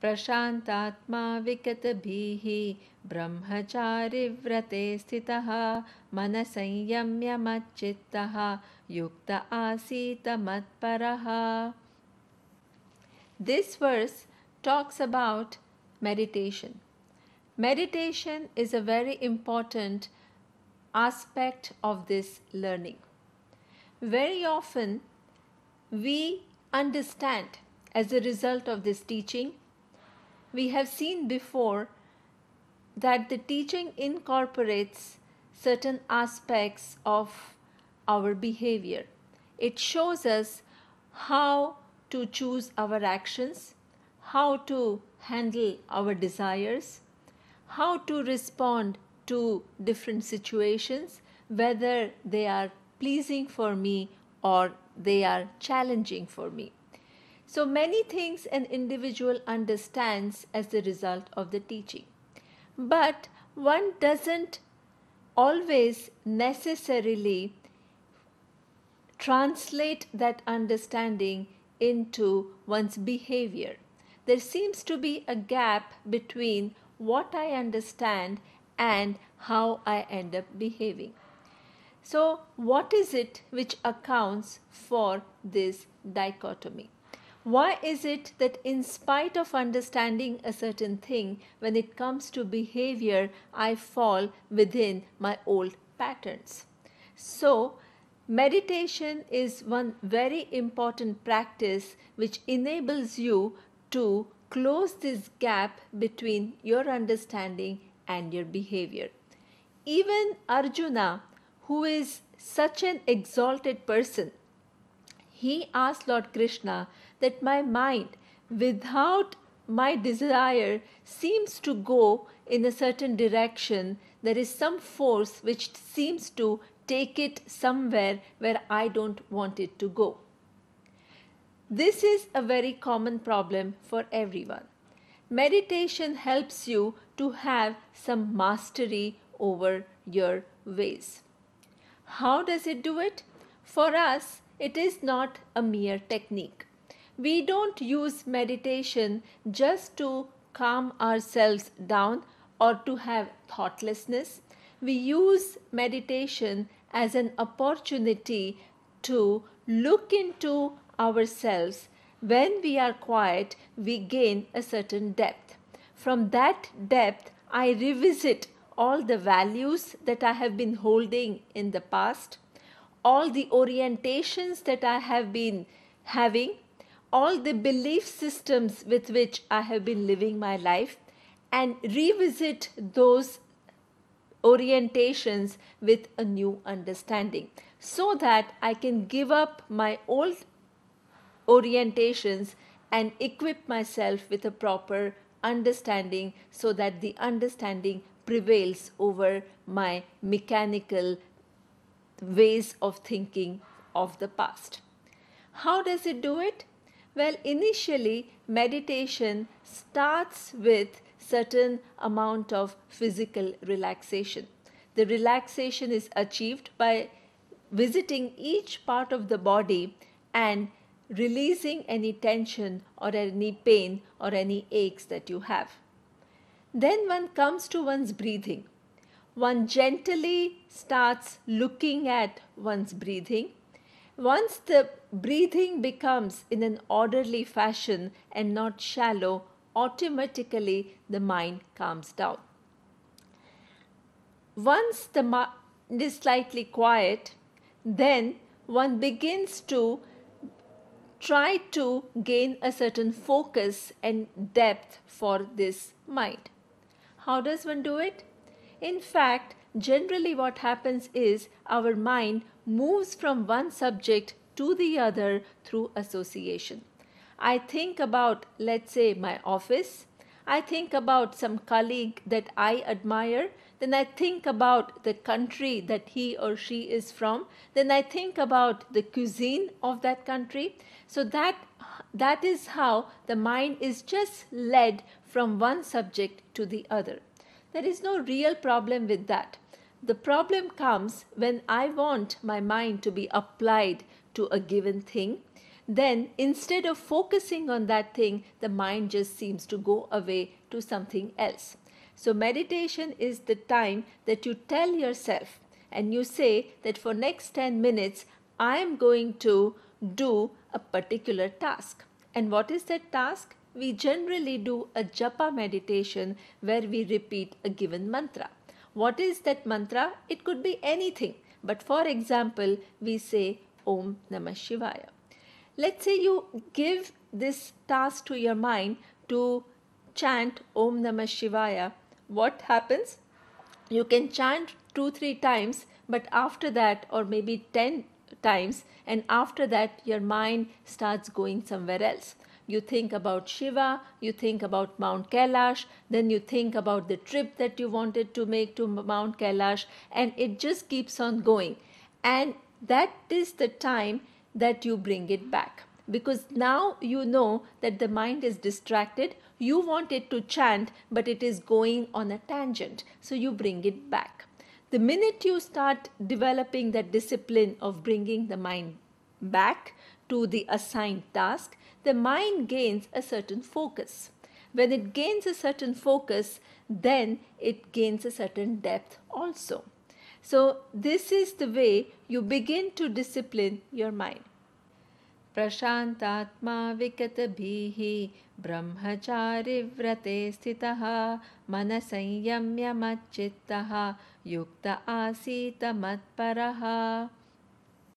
प्रशान्तात्मा विगतभिः ब्रह्मचारिव्रते स्थितः मनसंयम्य मच्चित्तः युक्त आसीत मत्परः. This verse talks about meditation. Meditation is a very important aspect of this learning. Very often we understand as a result of this teaching. We have seen before that the teaching incorporates certain aspects of our behavior. It shows us how to choose our actions, how to handle our desires, how to respond to different situations, whether they are pleasing for me or they are challenging for me. So many things an individual understands as the result of the teaching. But one doesn't always necessarily translate that understanding into one's behavior. There seems to be a gap between what I understand and how I end up behaving. So, what is it which accounts for this dichotomy? Why is it that in spite of understanding a certain thing, when it comes to behavior, I fall within my old patterns? So, meditation is one very important practice which enables you to close this gap between your understanding and your behavior. Even Arjuna, who is such an exalted person, he asked Lord Krishna that my mind, without my desire, seems to go in a certain direction. There is some force which seems to take it somewhere where I don't want it to go. This is a very common problem for everyone. Meditation helps you to have some mastery over your ways. How does it do it? For us, it is not a mere technique. We don't use meditation just to calm ourselves down or to have thoughtlessness. We use meditation as an opportunity to look into ourselves. When we are quiet, we gain a certain depth. From that depth, I revisit all the values that I have been holding in the past, all the orientations that I have been having, all the belief systems with which I have been living my life, and revisit those orientations with a new understanding so that I can give up my old orientations and equip myself with a proper understanding so that the understanding prevails over my mechanical ways of thinking of the past. How does it do it? Well, initially meditation starts with certain amount of physical relaxation. The relaxation is achieved by visiting each part of the body and releasing any tension or any pain or any aches that you have. Then one comes to one's breathing. One gently starts looking at one's breathing. Once the breathing becomes in an orderly fashion and not shallow, automatically the mind calms down. Once the mind is slightly quiet, then one begins to try to gain a certain focus and depth for this mind. How does one do it? In fact, generally what happens is our mind moves from one subject to the other through association. I think about, let's say, my office. I think about some colleague that I admire. Then I think about the country that he or she is from. Then I think about the cuisine of that country. So that is how the mind is just led from one subject to the other. There is no real problem with that. The problem comes when I want my mind to be applied to a given thing. then instead of focusing on that thing, the mind just seems to go away to something else. So meditation is the time that you tell yourself and you say that for next 10 minutes, I am going to do a particular task. And what is that task? We generally do a japa meditation where we repeat a given mantra. What is that mantra? It could be anything. But for example, we say Om Namah Shivaya. Let's say you give this task to your mind to chant Om Namah Shivaya. What happens? You can chant 2-3 times, but after that, or maybe 10 times, and after that your mind starts going somewhere else. You think about Shiva, you think about Mount Kailash, then you think about the trip that you wanted to make to Mount Kailash, and it just keeps on going. And that is the time that you bring it back. Because now you know that the mind is distracted, you want it to chant, but it is going on a tangent, so you bring it back. The minute you start developing that discipline of bringing the mind back to the assigned task, the mind gains a certain focus. When it gains a certain focus, then it gains a certain depth also. So this is the way you begin to discipline your mind. Prashantatma vikatabihi brahmachari vrate sthitaha manasanyamya macchittaha yukta asita matparaha.